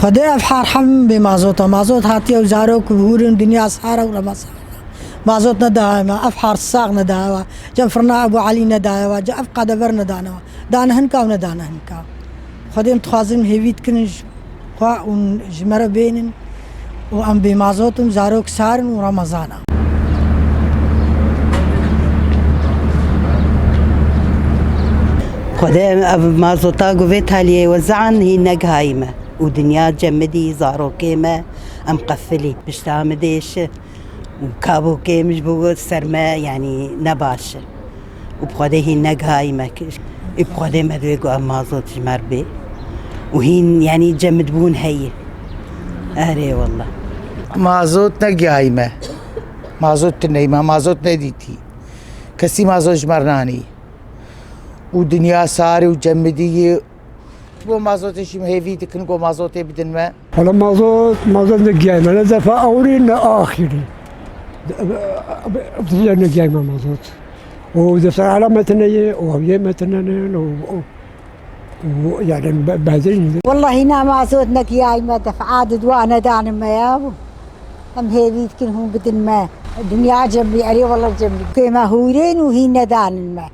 خدي أفحار حم بمازوتا مازوت هاتي وزاروك بهورن دنيا سارة ولا مسارة مازوت نداهما أفحار الساق نداهوا جنفرنا أبو علي نداهوا جا أفقا دبر نداهوا دانا هنكا وندانا هنكا خدي متخازن هيفيت كنج خوا ونجمرة بينن وأم بمازوت وزاروك سارن ورمضانا خدي مازوتا قويت هالي وزعن هي نقهايمة ودنيا جمدي زارو كيمة أم قفلي مش تامديش وكابو كيمش بو سرما يعني نباش وبخدي هي نقهايمة بخدي مدويقو أم مازوت جمر بي وهين يعني جمد بون هي أهري والله مازوت نقهايمة مازوت نيمة مازوت نديتي كسي مازوت جمرناني ودنيا ساري وجمدي بو مازوت شي مهيفي تكنكو مازوت بدن ما على مازوت نقيمة أنا دفع أولي آخري بتجي نقيمة مازوت ودفع على متنية وهي متنين ويعني بعدين والله هنا مازوت نقيمة دفع عادد وأنا دان ما يابو هم هيفي تكنهم بدن ما الدنيا جنبي علي والله جنبي كيما هورين وهي ندان الماء